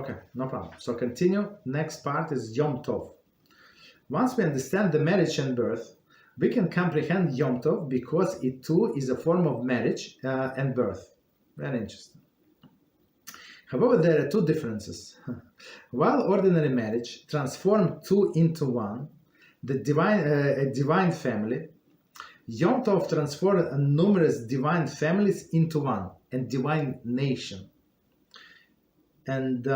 Okay, no problem. So continue. Next part is Yom Tov. Once we understand the marriage and birth, we can comprehend Yom Tov because it too is a form of marriage and birth. Very interesting. However, there are two differences. While ordinary marriage transforms two into one, the a divine family, Yom Tov transforms numerous divine families into one, and divine nation. And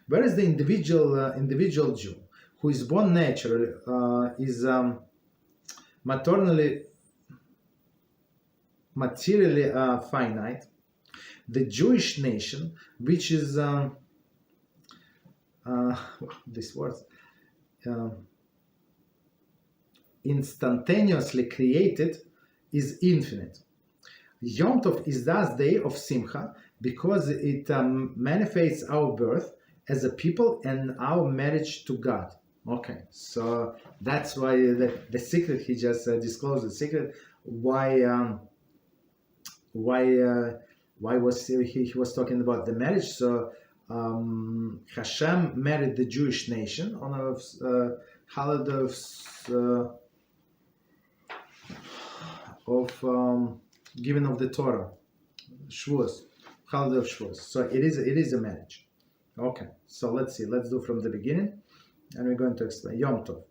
whereas the individual Jew who is born naturally is materially finite, the Jewish nation, which is this word instantaneously created, is infinite. Yom Tov is thus day of Simcha because it manifests our birth as a people and our marriage to God. Okay, so that's why the secret, he just disclosed the secret why was he was talking about the marriage. So Hashem married the Jewish nation on a holiday of giving of the Torah, Shabbos, holiday of Shabbos. So it is a marriage. Okay, so let's see. Let's do from the beginning, and we're going to explain Yom Tov.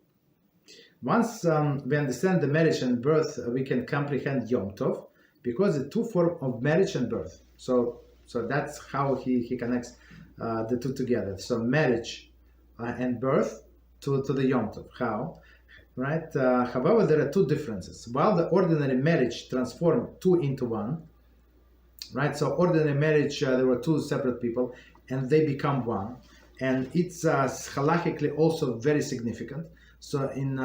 Once we understand the marriage and birth, we can comprehend Yom Tov because the two forms of marriage and birth. So that's how he connects the two together. So marriage and birth to the Yom Tov. How? Right? However, there are two differences. While the ordinary marriage transforms two into one, right? So ordinary marriage, there were two separate people, and they become one, and it's halachically also very significant. So in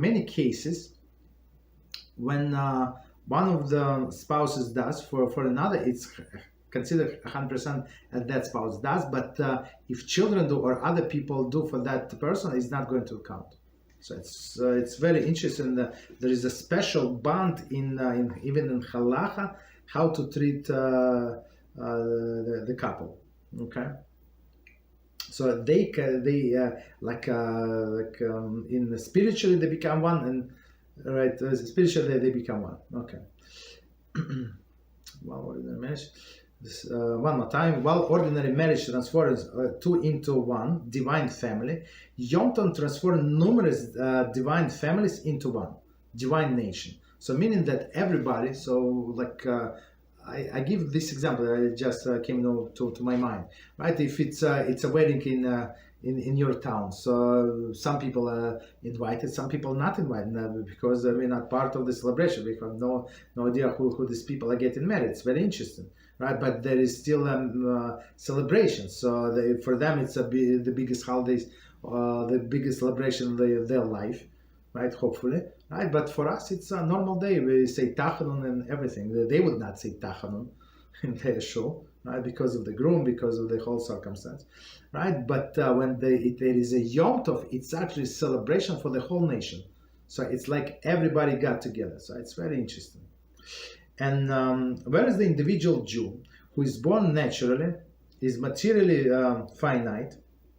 many cases, when one of the spouses does for another, it's considered 100% that that spouse does. But if children do or other people do for that person, it's not going to count. So it's very interesting. There is a special bond in even in Halachah how to treat the couple. Okay. So they in spiritually they become one, and right spiritually they become one. Okay. Well, ordinary marriage. One more time. While ordinary marriage transforms two into one divine family, Yom Tov transforms numerous divine families into one divine nation. So meaning that everybody. So like. I give this example that just came to my mind, right? If it's a wedding in your town, so some people are invited, some people not invited because we're not part of the celebration. We have no idea who these people are getting married. It's very interesting, right? But there is still celebration. So for them, it's the biggest holidays, the biggest celebration of their life, right? Hopefully. Right, but for us it's a normal day. We say Tachanun and everything. They would not say Tachanun in their show, right? Because of the groom, because of the whole circumstance, right? But when there is a Yom Tov, it's actually a celebration for the whole nation. So it's like everybody got together. So it's very interesting. And whereas the individual Jew who is born naturally is materially finite,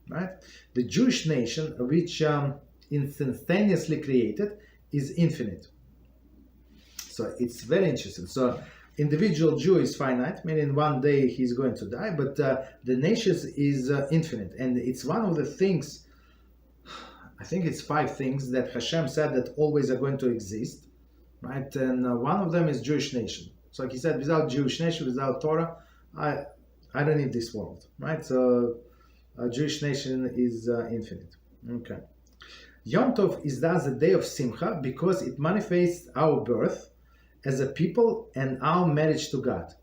right? The Jewish nation, which instantaneously created, is infinite. So it's very interesting. So individual Jew is finite, meaning one day he's going to die, but the nation is infinite. And it's one of the things, I think it's 5 things that Hashem said that always are going to exist, right? And one of them is Jewish nation. So like he said, without Jewish nation, without Torah, I don't need this world, right? So Jewish nation is infinite. Okay. Yom Tov is thus a day of Simcha because it manifests our birth as a people and our marriage to God,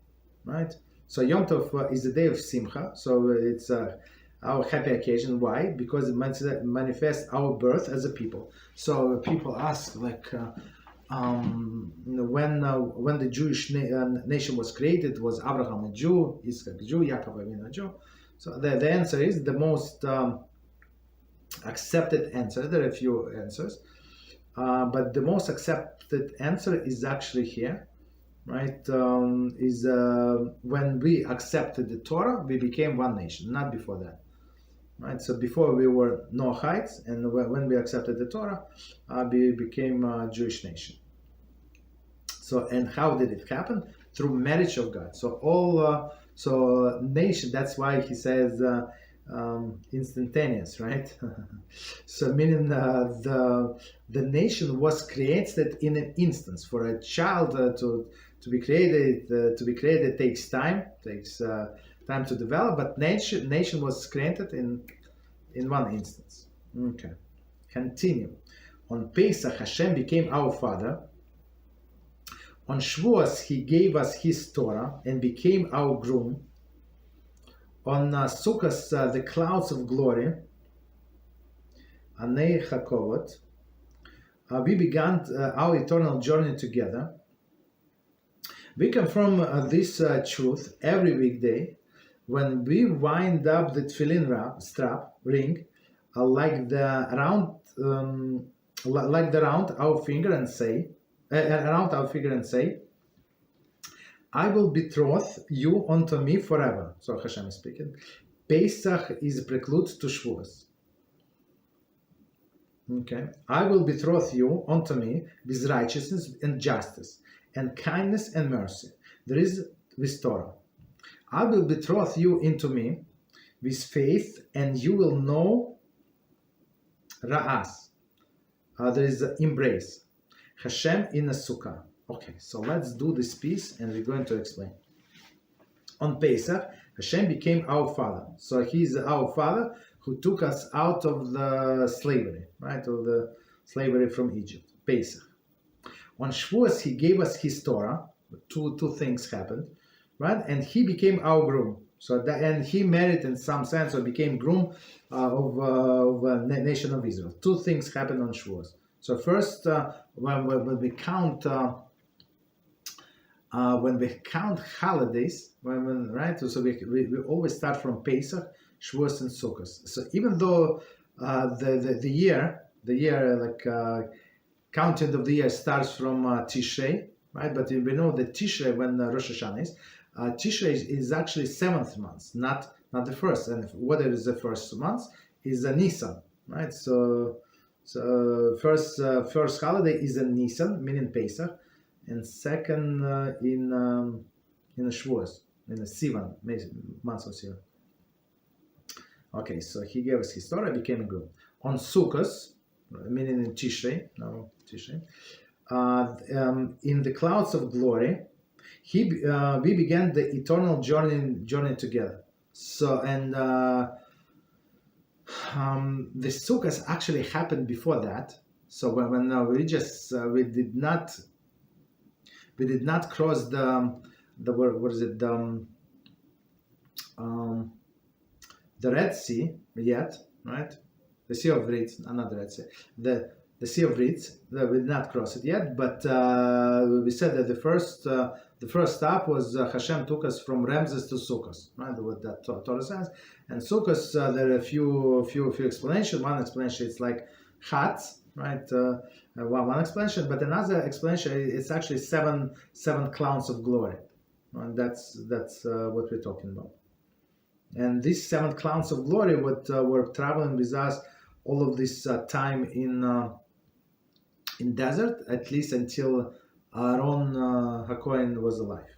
right? So Yom Tov is a day of Simcha, so it's our happy occasion. Why? Because it manifests our birth as a people. So people ask, like, when the Jewish nation was created, was Abraham a Jew, Yitzchak a Jew, Yaakov a Jew? So the answer is the most accepted answer. There are a few answers, but the most accepted answer is actually here, right, is when we accepted the Torah, we became one nation, not before that. Right, so before we were Noachites, and when we accepted the Torah, we became a Jewish nation. So, and how did it happen? Through marriage of God. So so nation. That's why he says instantaneous, right? So meaning the nation was created in an instance. For a child to be created takes time. Time to develop, but nation was created in one instance. Okay, continue. On Pesach, Hashem became our Father. On Shavuos, He gave us His Torah and became our groom. On Sukkot, the clouds of glory, Anei Hakovot, we began our eternal journey together. We confirm this truth every weekday when we wind up the tefillin ring, like the round our finger and say, I will betroth you unto me forever. So Hashem is speaking. Pesach is preclude to Shavuos. Okay, I will betroth you unto me with righteousness and justice, and kindness and mercy. There is with Torah. I will betroth you into me with faith, and you will know Ra'as. There is embrace. Hashem in a sukkah. Okay, so let's do this piece, and we're going to explain. On Pesach, Hashem became our Father. So He is our Father who took us out of the slavery, right? Of the slavery from Egypt. Pesach. On Shavuos, He gave us His Torah. Two things happened. Right, and He became our groom. So that, and He married in some sense, or became groom of the nation of Israel. Two things happened on Shavuos. So first, when we count holidays, right? So we always start from Pesach, Shavuos, and Sukkot. So even though the year counting of the year starts from Tishrei, right? But we know that Tishrei, when Rosh Hashanah is. Tishrei is actually 7th month, not the first. And what is the first month is a Nisan, right? So first holiday is a Nisan, meaning Pesach, and second in Shavuos, in the Sivan, month of Sivan. Okay, so He gave us His Torah, became a groom. On Sukkot, meaning in Tishrei, in the clouds of glory, we began the eternal journey together. So, and the Sukkot actually happened before that. So when we did not cross the Red Sea yet, right? The Sea of Reeds, not the Red Sea. The Sea of Reeds, we did not cross it yet, but we said that the first stop was Hashem took us from Ramses to Sukkot, right? What that Torah says. And Sukkot, there are a few explanations. One explanation is like huts, right? One explanation, but another explanation it's actually seven clouds of glory, and that's what we're talking about. And these 7 clouds of glory, what were traveling with us all of this time in desert, at least until Aaron HaKohen was alive.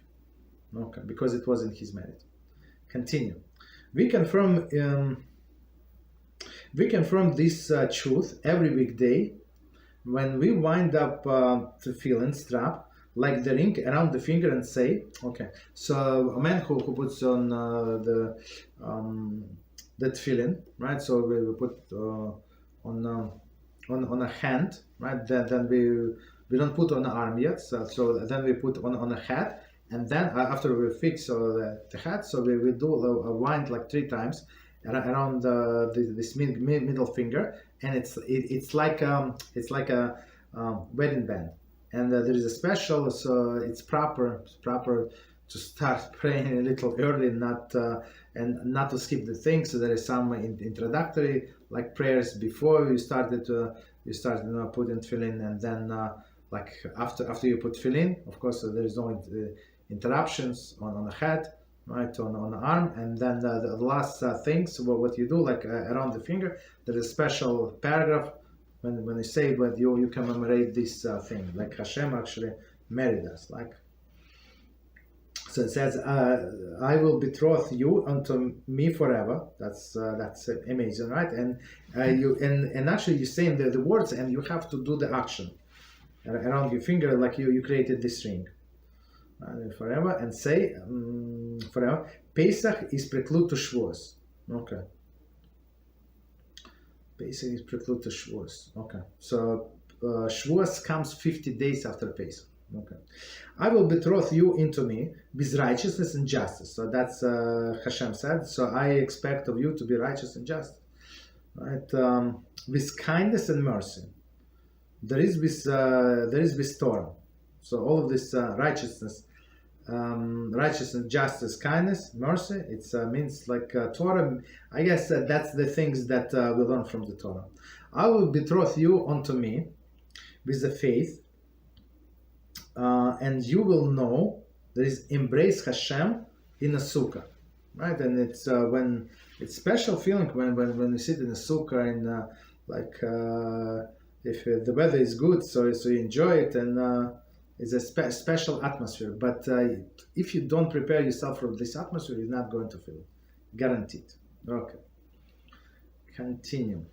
Okay, because it wasn't his merit. Continue. We confirm this truth every weekday when we wind up the tefillin strap like the ring around the finger and say, okay. So a man who puts on the tefillin, right? So we put on a hand, right? Then we don't put on the arm yet. So then we put on a hat, and then after we fix the hat, so we do a wind like 3 times around this middle finger, and it's like a wedding band. And there is a special, so it's proper to start praying a little early, and not to skip the thing. So there is some introductory like prayers before you started putting tefillin, and then like after you put tefillin, of course, there is no interruptions on the head, right, on the arm, and then the last things, what you do, like around the finger, there is a special paragraph when you say that you commemorate this thing, like Hashem actually married us, like. So it says, "I will betroth you unto me forever." That's amazing, right? And actually you're saying the words, and you have to do the action around your finger, like you created this ring. Forever, and say forever. Pesach is preclude to Shavuos. Okay. Pesach is preclude to Shavuos. Okay. So Shavuos comes 50 days after Pesach. Okay. I will betroth you into me with righteousness and justice. So that's Hashem said. So I expect of you to be righteous and just, right? With kindness and mercy. There is with Torah. So all of this righteousness, justice, kindness, mercy. It means like Torah. I guess that's the things that we learn from the Torah. I will betroth you unto me with the faith. And you will know there is embrace Hashem in a sukkah, right? And it's when it's special feeling when you sit in a sukkah and if the weather is good, so you enjoy it, and it's a special atmosphere. But if you don't prepare yourself for this atmosphere, you're not going to feel it, guaranteed. Okay, continue.